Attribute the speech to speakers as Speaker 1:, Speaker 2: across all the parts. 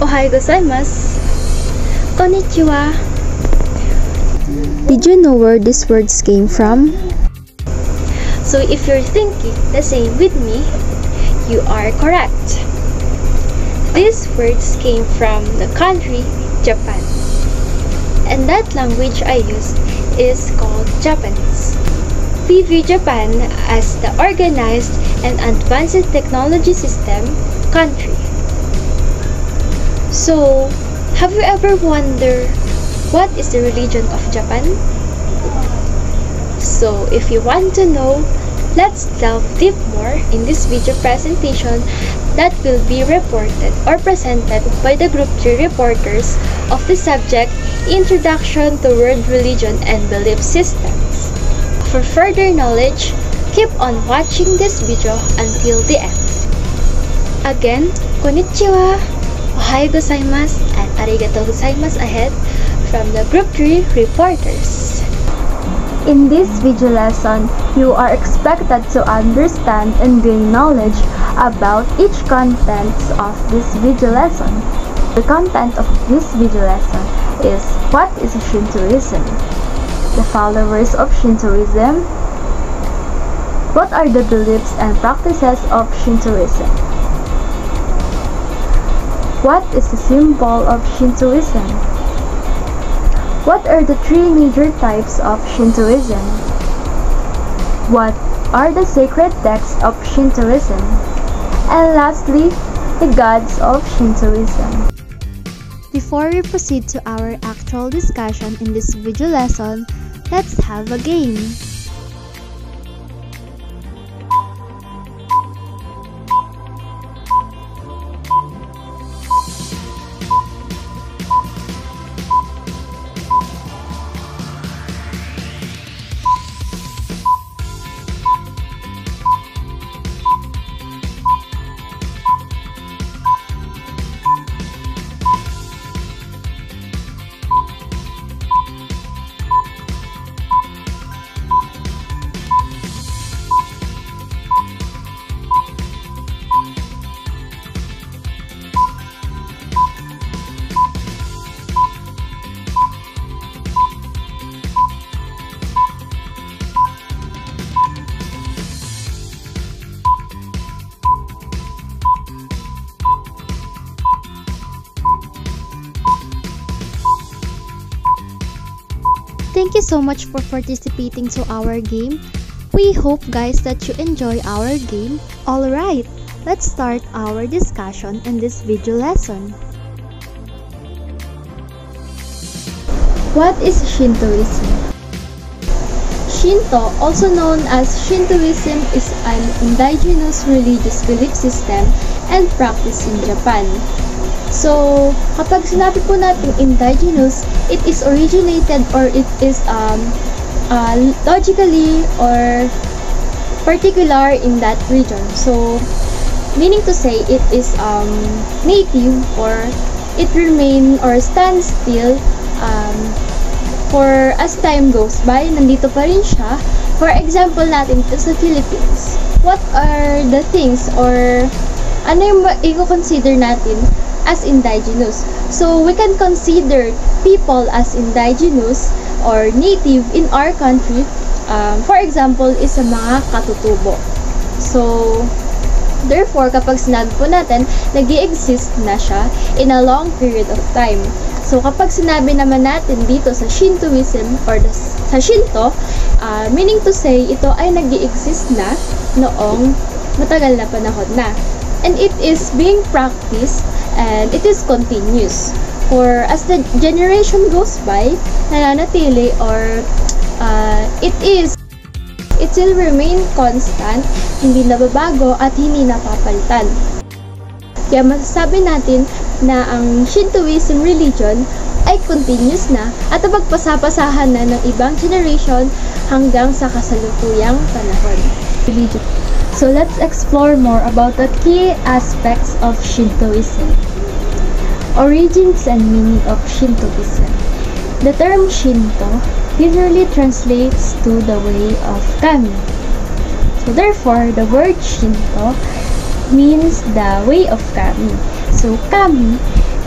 Speaker 1: Ohayou gozaimasu. Konnichiwa.
Speaker 2: Did you know where these words came from?
Speaker 1: So if you're thinking the same with me, you are correct. These words came from the country Japan. And that language I used is called Japanese. We view Japan as the organized and advanced technology system country. So, have you ever wondered what is the religion of Japan? So, if you want to know, let's delve deep more in this video presentation that will be reported or presented by the Group 3 reporters of the subject Introduction to World Religion and Belief Systems. For further knowledge, keep on watching this video until the end. Again, konnichiwa, ohayou gozaimasu, and arigatou gozaimasu ahead from the Group 3 reporters.
Speaker 2: In this video lesson, you are expected to understand and gain knowledge about each contents of this video lesson. The content of this video lesson is what is Shintoism? The followers of Shintoism. What are the beliefs and practices of Shintoism? What is the symbol of Shintoism? What are the three major types of Shintoism? What are the sacred texts of Shintoism? And lastly, the gods of Shintoism. Before we proceed to our actual discussion in this video lesson, let's have a game. Thank you so much for participating to our game. We hope guys that you enjoy our game. Alright, let's start our discussion in this video lesson. What is Shintoism? Shinto, also known as Shintoism, is an indigenous religious belief system and practice in Japan. So, kapag sinabi po natin indigenous, it is originated or it is logically or particular in that region. So, meaning to say it is native or it remain or stands still for as time goes by, nandito pa rin siya. For example natin dito sa Philippines, what are the things or ano yung i-consider natin as indigenous? So we can consider people as indigenous or native in our country. For example, is sa mga katutubo. So therefore, kapag sinabi po natin, nag-i-exist na siya in a long period of time. So kapag sinabi naman natin dito sa Shintoism or sa Shinto, meaning to say, ito ay nag-i-exist na noong matagal na panahon na. And it is being practiced and it is continuous. For as the generation goes by, nananatili or it will remain constant, hindi nababago at hindi napapalitan. Kaya masasabi natin na ang Shintoism religion ay continuous na at napagpasapasahan na ng ibang generation hanggang sa kasalukuyang panahon. Religion. So let's explore more about the key aspects of Shintoism. Origins and meaning of Shintoism. The term Shinto literally translates to the way of Kami. So therefore, the word Shinto means the way of Kami. So Kami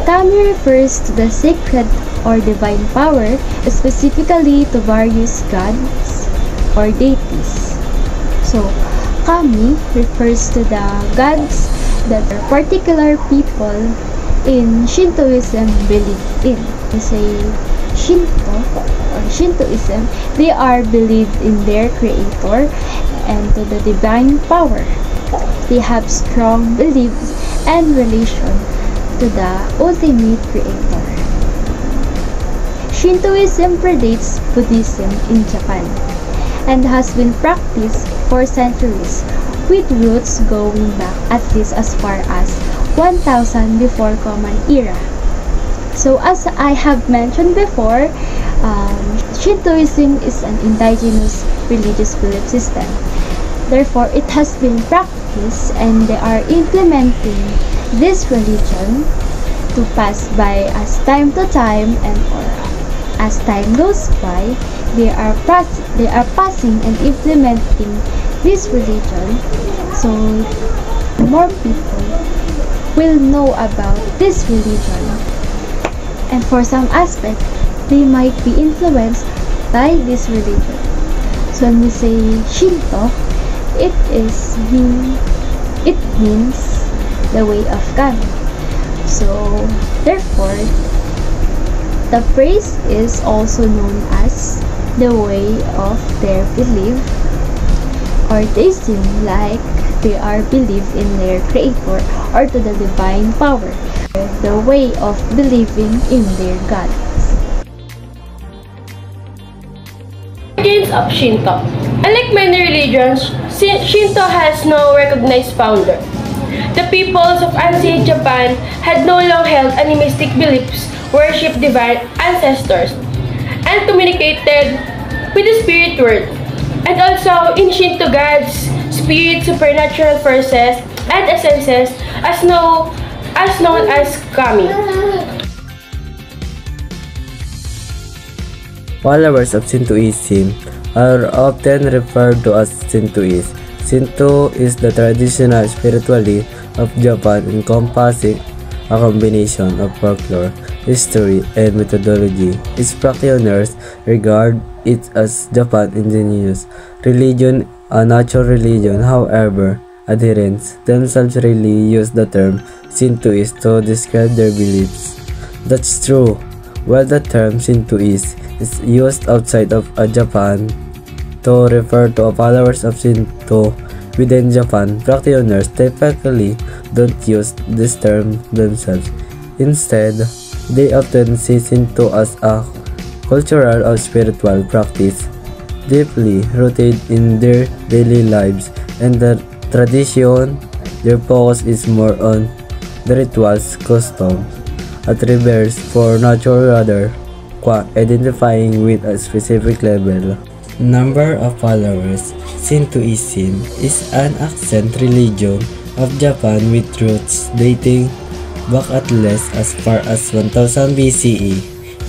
Speaker 2: Kami refers to the sacred or divine power, specifically to various gods or deities. So, kami refers to the gods that particular people in Shintoism believe in. We say Shinto or Shintoism, they are believed in their creator and to the divine power. They have strong beliefs and relation to the ultimate creator. Shintoism predates Buddhism in Japan and has been practiced for centuries, with roots going back at least as far as 1000 before Common Era. So as I have mentioned before, Shintoism is an indigenous religious belief system. Therefore, it has been practiced and they are implementing this religion to pass by as time to time and or as time goes by, they are passing and implementing this religion so more people will know about this religion. And for some aspect, they might be influenced by this religion. So when we say Shinto, it means the way of kami. So therefore, the phrase is also known as the way of their belief, or they seem like they are believed in their creator or to the divine power, the way of believing in their gods.
Speaker 3: Origins of Shinto. Unlike many religions, Shinto has no recognized founder. The peoples of ancient Japan had no long held animistic beliefs, worshipped divine ancestors, and communicated with the spirit world. And also in Shinto, gods, spirits, supernatural forces, and essences as known as kami.
Speaker 4: Followers of Shintoism are often referred to as Shintoists. Shinto is the traditional spirituality of Japan, encompassing a combination of folklore, history, and methodology. Its practitioners regard it as Japan's indigenous religion, a natural religion. However, adherents themselves rarely use the term Shintoist to describe their beliefs. That's true. While the term Shintoist is used outside of Japan to refer to followers of Shinto within Japan, practitioners typically don't use this term themselves. Instead, they often see Shinto as a cultural or spiritual practice deeply rooted in their daily lives and the tradition. Their focus is more on the rituals, customs, attributes for nature rather identifying with a specific level. Number of followers. Shintoism is an ancient religion of Japan with roots dating back at least as far as 1000 BCE.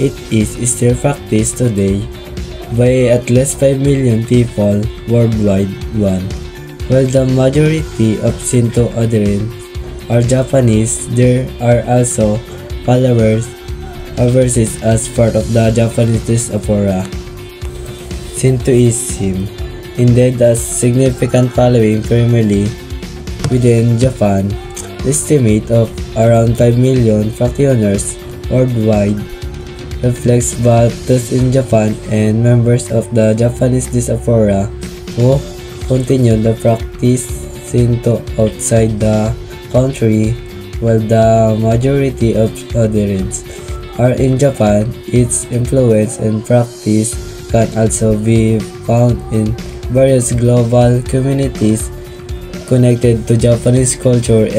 Speaker 4: It is still practiced today by at least 5 million people worldwide. While the majority of Shinto adherents are Japanese, there are also followers overseas as part of the Japanese diaspora. Shintoism indeed has significant following primarily within Japan. Estimate of around 5 million practitioners worldwide reflects both those in Japan and members of the Japanese diaspora who continue to practice Shinto outside the country. While the majority of adherents are in Japan, its influence and practice can also be found in various global communities connected to Japanese culture.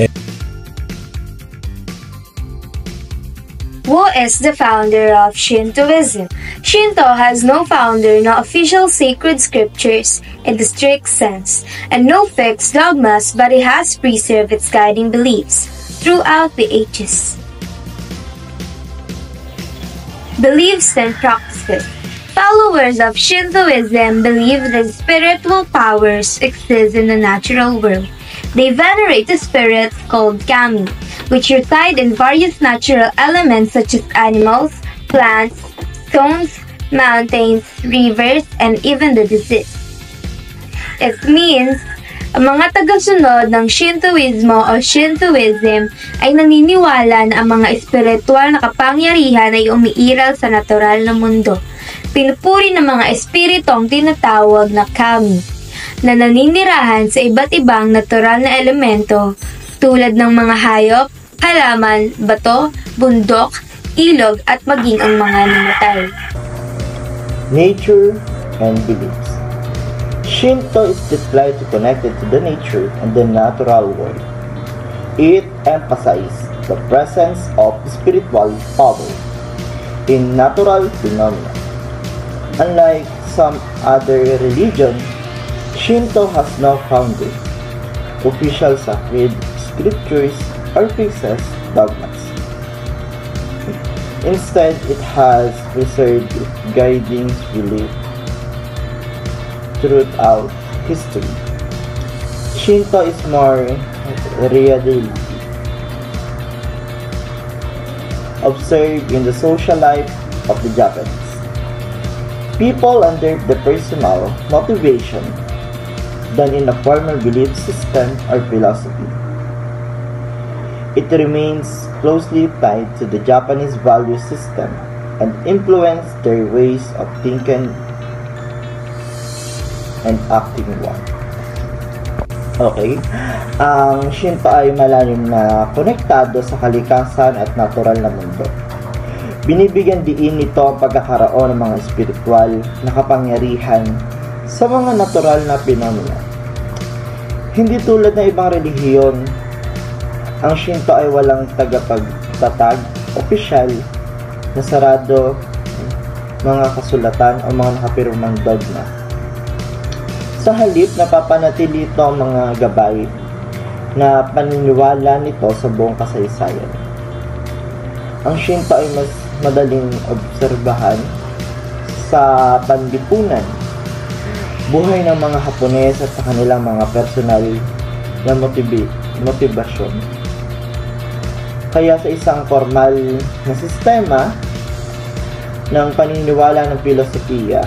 Speaker 5: Who is the founder of Shintoism? Shinto has no founder, no official sacred scriptures in the strict sense, and no fixed dogmas, but it has preserved its guiding beliefs throughout the ages. Beliefs and practices. Followers of Shintoism believe that spiritual powers exist in the natural world. They venerate a spirit called kami, which reside in various natural elements such as animals, plants, stones, mountains, rivers, and even the deceased. It means, ang mga tagasunod ng Shintoismo o Shintoism ay naniniwala na ang mga espiritual na kapangyarihan ay umiiral sa natural na mundo. Pinupuri ng mga espiritong tinatawag na kami, na naninirahan sa iba't ibang natural na elemento tulad ng mga hayop, halaman, bato, bundok, ilog at maging ang mga namatay.
Speaker 6: Nature and beliefs. Shinto is deeply connected to the nature and the natural world. It emphasizes the presence of spiritual power in natural phenomena. Unlike some other religions, Shinto has no founder, official sacred scriptures, or fixed dogmas. Instead, it has preserved guiding belief throughout history. Shinto is more reality observed in the social life of the Japanese people under the personal motivation than in a formal belief system or philosophy. It remains closely tied to the Japanese value system and influenced their ways of thinking and acting one. Okay, ang Shinto ay malalim na konektado sa kalikasan at natural na mundo. Binibigyan diin nito ang pagkakaroon ng mga espiritual na kapangyarihan sa mga natural na phenomena. Hindi tulad ng ibang relihiyon, ang Shinto ay walang tagapagtatag, opisyal, na sarado, mga kasulatan o mga nakapirmang dogma. Sa halip, napapanatili ito ang mga gabay na paniniwala nito sa buong kasaysayan. Ang Shinto ay mas madaling obserbahan sa panlipunan, buhay ng mga Hapones at sa kanilang mga personal na motivasyon. Kaya sa isang formal na sistema ng paniniwala ng filosofiya,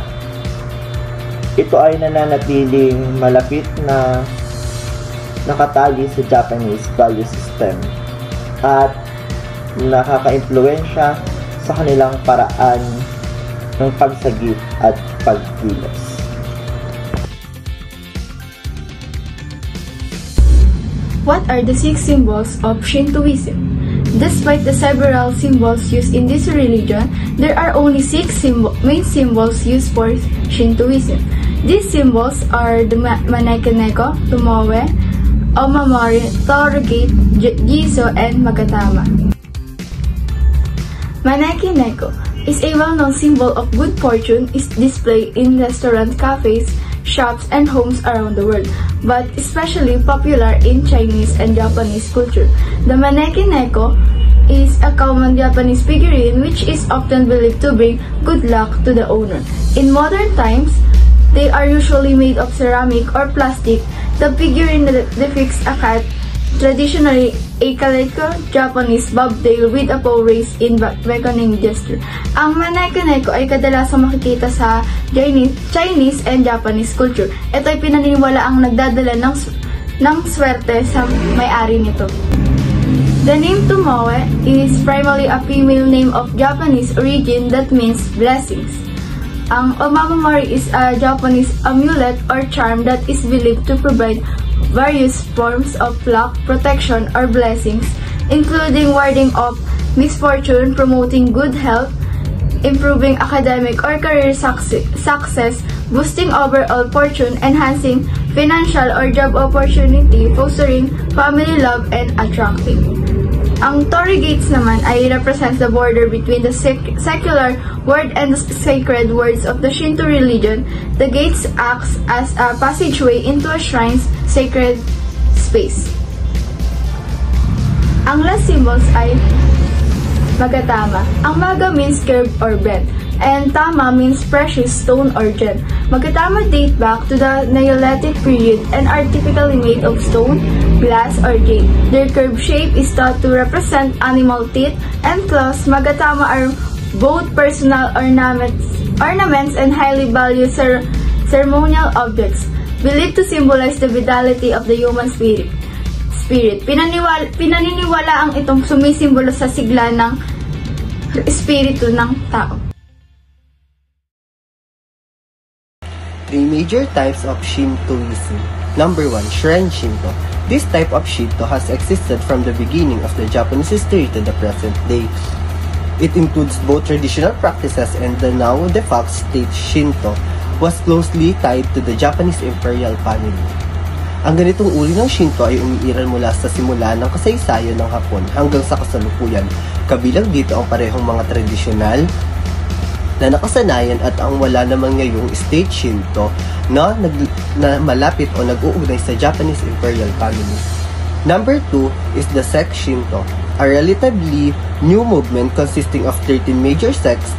Speaker 6: ito ay nananatiling malapit na nakatali sa Japanese value system at nakaka-impluwensya sa kanilang paraan ng pagsagip at pagkilos.
Speaker 2: What are the 6 symbols of Shintoism? Despite the several symbols used in this religion, there are only 6 main symbols used for Shintoism. These symbols are the Maneki-neko, Tomoe, Omamori, Torii-gate, Jizo, and Magatama. Maneki-neko is a well-known symbol of good fortune. Is displayed in restaurants, cafes, shops, and homes around the world, but especially popular in Chinese and Japanese culture. The Maneki-neko is a common Japanese figurine which is often believed to bring good luck to the owner. In modern times, they are usually made of ceramic or plastic. The figurine depicts a cat, traditionally a calico Japanese bobtail with a paw raised in beckoning gesture. Ang Maneki-neko ay kadalasang makikita sa Chinese and Japanese culture. Ito ay pinaniniwala ang nagdadala ng swerte sa may-ari nito. The name Tomoe is primarily a female name of Japanese origin that means blessings. Ang Omamori is a Japanese amulet or charm that is believed to provide various forms of luck, protection, or blessings, including warding off misfortune, promoting good health, improving academic or career success, boosting overall fortune, enhancing financial or job opportunity, fostering family love, and attracting. Ang Torii gates naman ay represents the border between the secular world and the sacred words of the Shinto religion. The gates acts as a passageway into a shrine's sacred space. Ang last symbols ay Magatama. Ang maga means curved or bent.
Speaker 7: and Tama means precious stone or gem. Magkatama date back to the Neolithic period and are typically made of stone, glass, or jade. Their curved shape is thought to represent animal teeth and claws. Magkatama are both personal ornaments and highly valued ceremonial objects, believed to symbolize the vitality of the human spirit. Pinaniniwala ang itong sumisimbolo sa sigla ng espiritu ng tao.
Speaker 8: Three major types of Shintoism. Number 1, Shrine Shinto. This type of Shinto has existed from the beginning of the Japanese history to the present day. It includes both traditional practices and the now defunct state Shinto was closely tied to the Japanese imperial family. Ang ganitong uri ng Shinto ay umiiral mula sa simula ng kasaysayan ng Hapon hanggang sa kasalukuyan. Kabilang dito ang parehong mga tradisyonal na nakasanayan at ang wala namang ngayong state Shinto na malapit o nag-uugnay sa Japanese imperial family. Number 2 is the sect Shinto, a relatively new movement consisting of 13 major sects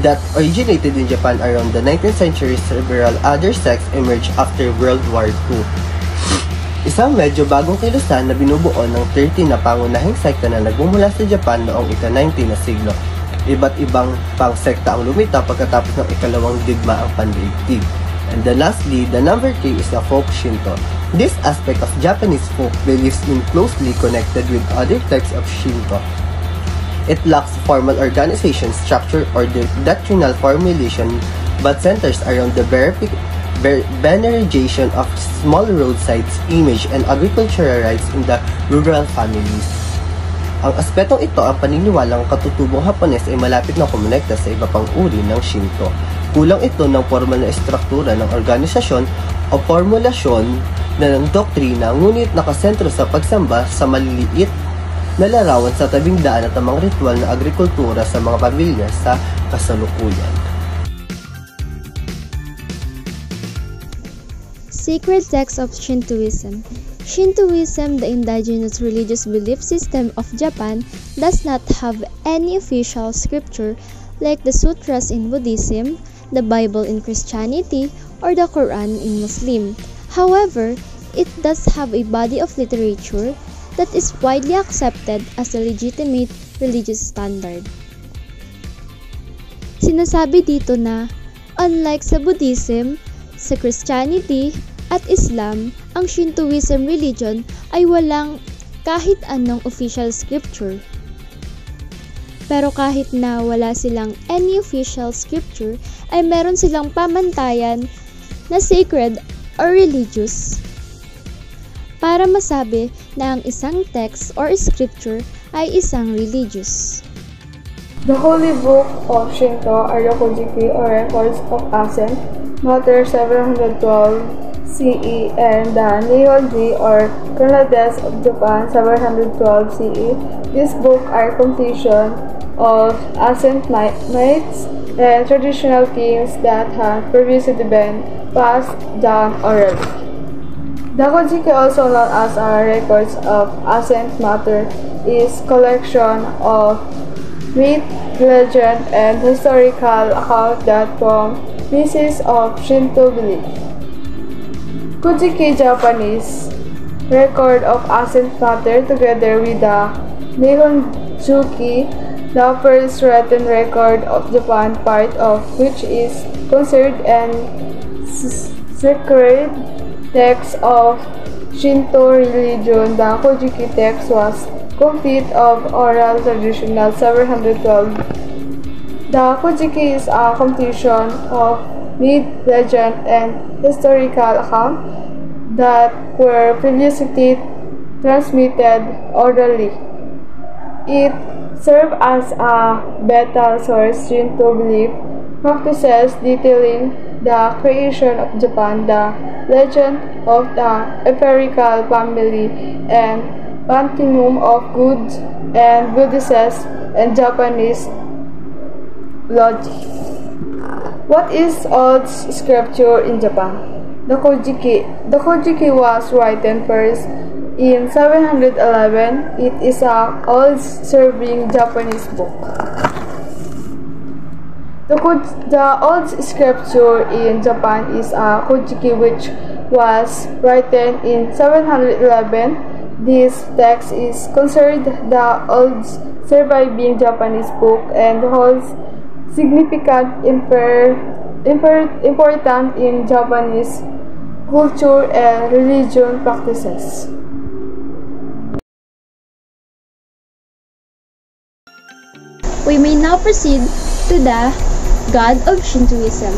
Speaker 8: that originated in Japan around the 19th century. Several other sects emerged after World War II. Isang medyo bagong kilusan na binubuo ng 13 na pangunahing sekta na nagmumula sa Japan noong ika-19 na siglo. Iba't ibang pang-sekta ang lumitaw pagkatapos ng ikalawang digmaang pandaigdig. And then lastly, the number 3 is the folk Shinto. This aspect of Japanese folk beliefs is closely connected with other types of Shinto. It lacks formal organization, structure, or doctrinal formulation, but centers around the veneration of small roadsides, image, and agricultural rights in the rural families. Ang aspetong ito ang paniniwalang katutubong Hapones ay malapit na kumonekta sa iba pang uri ng Shinto. Kulang ito ng formal na estruktura ng organisasyon o formulasyon na ng doktrina, ngunit nakasentro sa pagsamba sa maliliit na larawan sa tabing daan at ang mga ritual na agrikultura sa mga pamilya sa kasalukuyan.
Speaker 2: Sacred text of Shintoism. Shintoism, the indigenous religious belief system of Japan, does not have any official scripture like the sutras in Buddhism, the Bible in Christianity, or the Quran in Muslim. However, it does have a body of literature that is widely accepted as a legitimate religious standard. Sinasabi dito na, unlike sa Buddhism, sa Christianity, at Islam, ang Shintoism religion ay walang kahit anong official scripture. Pero kahit na wala silang any official scripture, ay meron silang pamantayan na sacred or religious para masabi na ang isang text or scripture ay isang religious.
Speaker 7: The holy book of Shinto are the Kojiki or Records of Asen, Matter 712 CE, and the Nihonji or Chronodes of Japan 712 CE. These books are completion of ancient myths and traditional kings that have previously been passed down orally. The Kojiki, also known as Records of Ancient Matter, is collection of myth, legend, and historical account that form basis of Shinto belief. Kojiki Japanese record of ancient matter together with the Nihonjuki, the first written record of Japan, part of which is considered an sacred text of Shinto religion. The Kojiki text was complete of oral traditional 712. The Kojiki is a completion of myth, legend, and historical accounts that were previously transmitted orally. It served as a vital source Shinto belief practices detailing the creation of Japan, the legend of the empirical family, and pantheon of gods and goddesses and Japanese logic. What is old scripture in Japan? The Kojiki. The Kojiki was written first in 711. It is a old serving Japanese book. The old scripture in Japan is Kojiki, which was written in 711. This text is considered the oldest surviving Japanese book and holds significant important in Japanese culture and religion practices.
Speaker 2: We may now proceed to the God of Shintoism.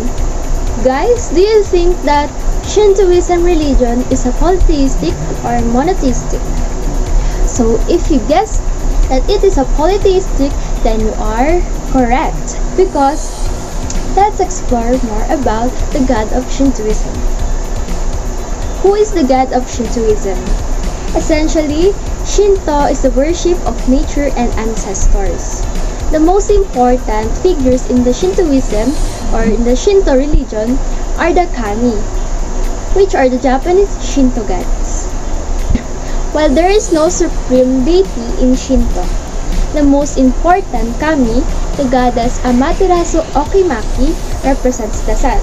Speaker 2: Guys, do you think that Shintoism religion is a polytheistic or monotheistic? So if you guess that it is a polytheistic, then you are correct, because let's explore more about the God of Shintoism. Who is the God of Shintoism? Essentially, Shinto is the worship of nature and ancestors. The most important figures in the Shintoism or in the Shinto religion are the kami, which are the Japanese Shinto gods. While there is no supreme deity in Shinto, the most important kami, the goddess Amaterasu Okimaki, represents the sun.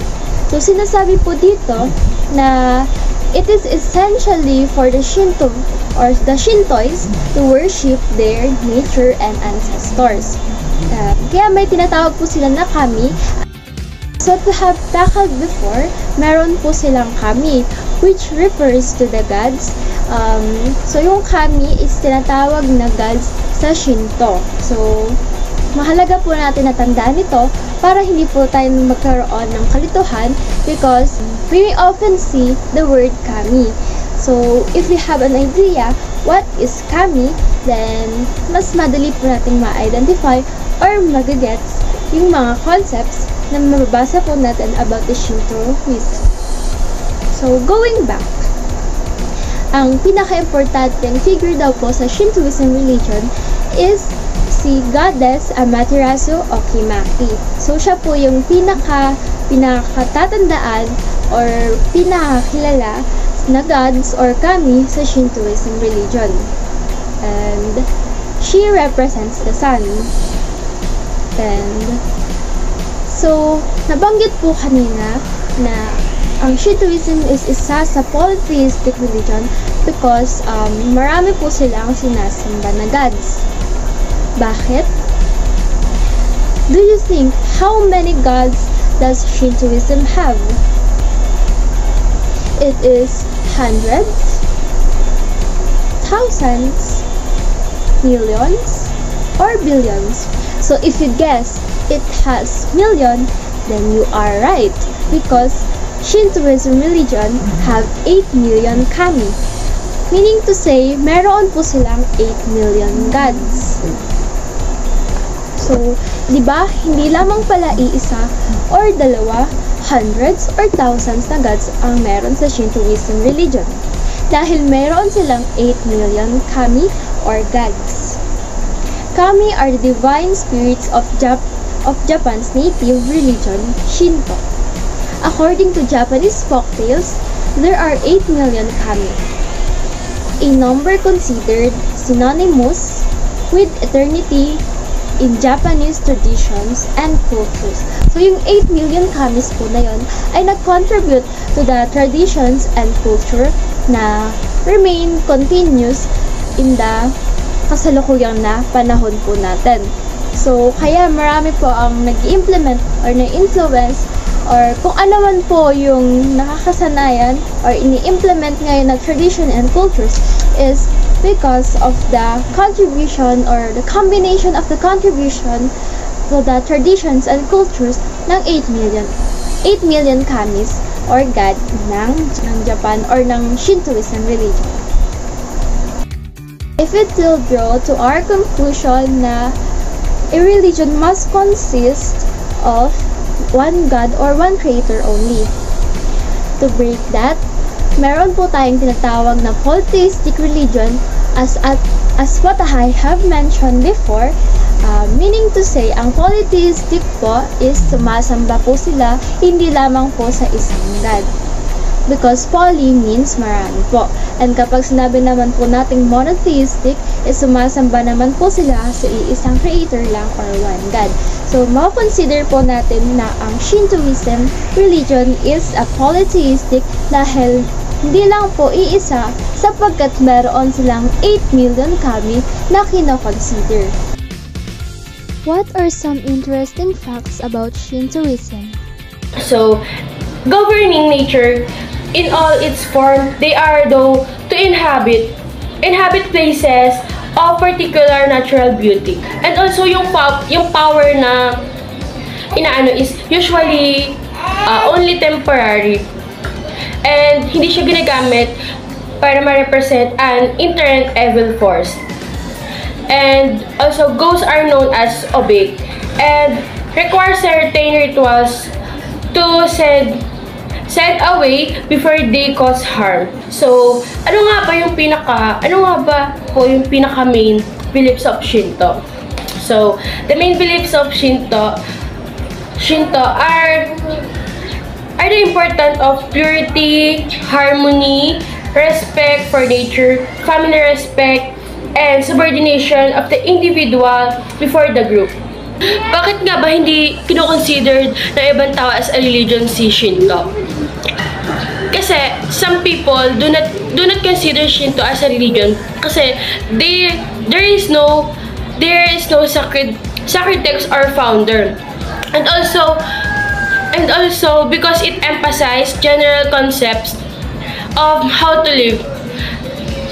Speaker 2: So sinasabi po dito na it is essentially for the Shinto or the Shintoists to worship their nature and ancestors. Kaya may tinatawag po sila na kami. So to have tackled before, meron po silang kami, which refers to the gods. So yung kami is tinatawag na gods sa Shinto. So mahalaga po natin na tandaan ito para hindi po tayo magkaroon ng kalituhan, because we often see the word kami. So if we have an idea what is kami, then mas madali po natin ma-identify or magagets yung mga concepts na mababasa po natin about the Shintoism. So going back, ang pinaka-importanteng figure daw po sa Shintoism religion is si Goddess Amaterasu Okimaki. So siya po yung pinakatatandaan or pinakakilala na gods or kami sa Shintoism religion. And she represents the sun. And so nabanggit po kanina na ang Shintoism is isa sa polytheistic religion because marami po silang sinasamba na gods. Bakit? Do you think how many gods does Shintoism have? It is hundreds, thousands, millions, or billions. So if you guess it has million, then you are right, because Shintoism religion have 8 million kami. Meaning to say, meron po silang 8 million gods. So, di ba, hindi lamang pala iisa or dalawa, hundreds or thousands na gods ang meron sa Shintoism religion. Dahil meron silang 8 million kami or gods. Kami are the divine spirits of Japan's native religion, Shinto. According to Japanese folktales, there are 8 million kami, a number considered synonymous with eternity in Japanese traditions and cultures. So yung 8 million kamis po na yun ay nag-contribute to the traditions and culture na remain continuous in the kasalukuyang na panahon po natin. So kaya marami po ang nag-implement or na-influence or kung ano man po yung nakakasanayan or ini-implement ngayon na tradition and cultures is because of the contribution or the combination of the contribution to the traditions and cultures ng 8 million kamis or god ng Japan or ng Shintoism religion. If it will draw to our conclusion na a religion must consist of one God or one creator only. To break that, meron po tayong tinatawag na polytheistic religion as what I have mentioned before, meaning to say, ang polytheistic po is sumasamba po sila hindi lamang po sa isang God. because poly means marami po. And kapag sinabi naman po nating monotheistic, sumasamba naman po sila sa iisang creator lang or one God. So, makonsider po natin na ang Shintoism religion is a polytheistic dahil hindi lang po iisa sapagkat meron silang 8 million kami na kinoconsider. What are some interesting facts about Shintoism?
Speaker 3: So, governing nature in all its form, they are though to inhabit places of particular natural beauty. And also yung power na inaano is usually only temporary. And hindi siya ginagamit para ma-represent an inherent evil force. And also ghosts are known as obey and require certain rituals to send away before they cause harm. So, ano nga ba yung pinaka main beliefs of Shinto? So, the main beliefs of Shinto are the importance of purity, harmony, respect for nature, family respect, and subordination of the individual before the group. Bakit nga ba hindi kino-considered na ibang tao as a religion si Shinto? Kasi some people do not consider Shinto as a religion kasi there is no sacred text or founder. And also because it emphasizes general concepts of how to live.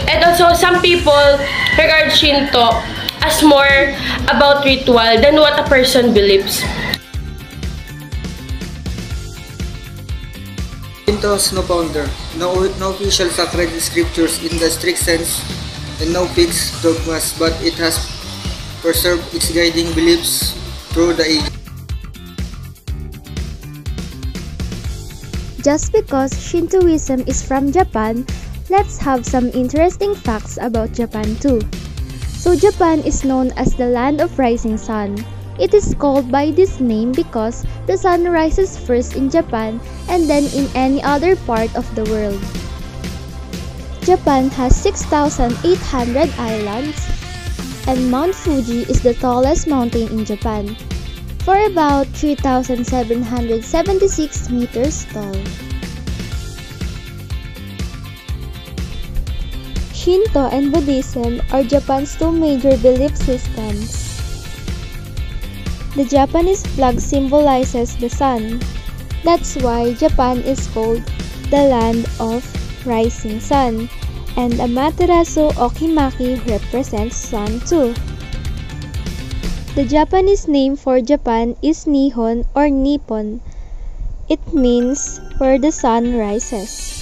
Speaker 3: And also some people regard Shinto as more about ritual than what a person believes.
Speaker 9: Shinto has no founder, no official sacred scriptures in the strict sense, and no fixed dogmas, but it has preserved its guiding beliefs through the ages.
Speaker 2: Just because Shintoism is from Japan, let's have some interesting facts about Japan too. So Japan is known as the land of rising sun. It is called by this name because the sun rises first in Japan and then in any other part of the world. Japan has 6,800 islands, and Mount Fuji is the tallest mountain in Japan, for about 3,776 meters tall. Shinto and Buddhism are Japan's two major belief systems. The Japanese flag symbolizes the sun. That's why Japan is called the land of rising sun, and Amaterasu Okimaki represents sun too. The Japanese name for Japan is Nihon or Nippon. It means where the sun rises.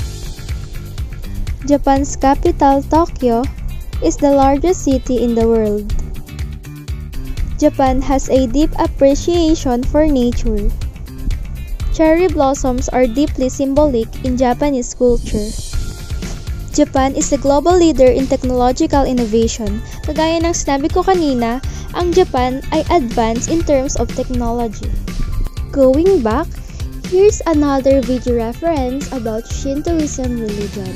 Speaker 2: Japan's capital, Tokyo, is the largest city in the world. Japan has a deep appreciation for nature. Cherry blossoms are deeply symbolic in Japanese culture. Japan is a global leader in technological innovation. Kagaya ng sinabi ko kanina, ang Japan ay advanced in terms of technology. Going back, here's another video reference about Shintoism religion.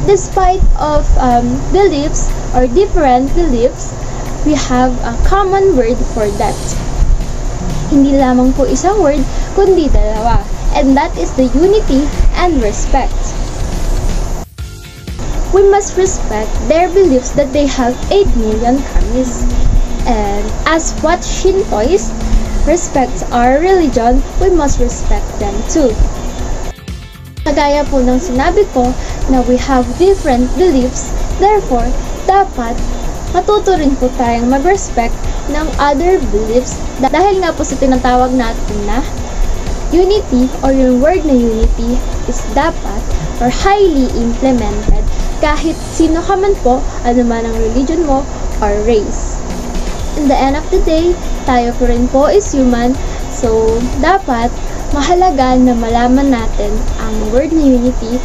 Speaker 2: despite of beliefs or different beliefs, we have a common word for that. Hindi lamang po isang word, kundi dalawa. And that is the unity and respect. We must respect their beliefs that they have 8 million kamis. And as what Shintoists respect our religion, we must respect them too. Kagaya po ng sinabi ko na we have different beliefs, therefore, dapat matuto rin po tayong mag-respect ng other beliefs dahil nga po sa tinatawag natin na unity or yung word na unity is dapat or highly implemented kahit sino ka man po, ano man ang religion mo or race. In the end of the day, tayo po rin po is human, so dapat mahalaga na malaman natin ang word na unity,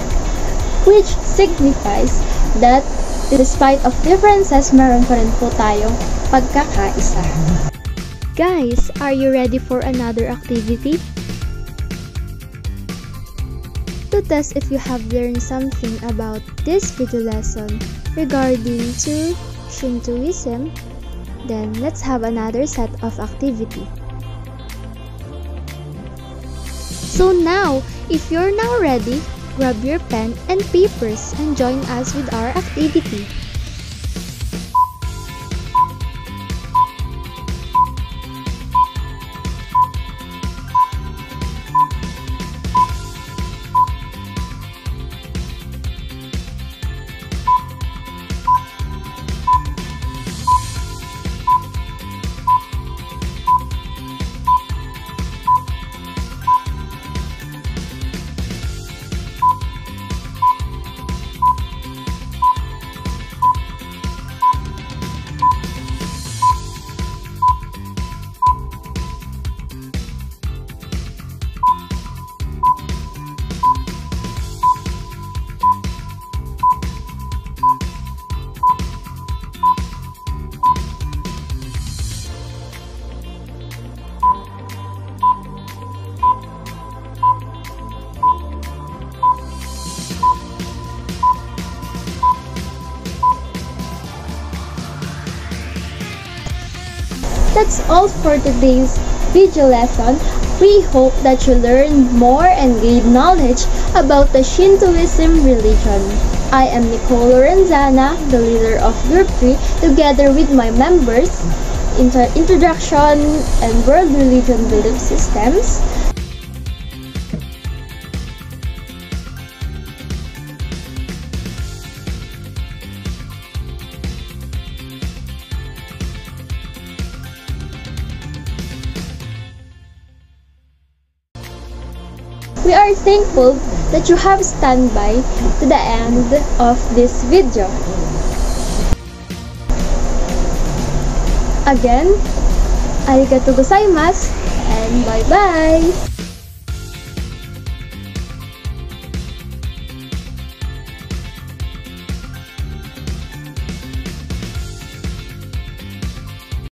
Speaker 2: which signifies that despite of differences, meron pa rin po tayong pagkakaisa.
Speaker 1: Guys, are you ready for another activity? To test if you have learned something about this video lesson regarding to Shintoism, then let's have another set of activity. So now, if you're now ready, grab your pen and papers and join us with our activity.
Speaker 2: That's all for today's video lesson. We hope that you learn more and gain knowledge about the Shintoism religion. I am Nicole Lorenzana, the leader of Group 3, together with my members, Introduction and World Religion Belief Systems, we are thankful that you have stand by to the end of this video. Again, arigatou gozaimasu and bye-bye!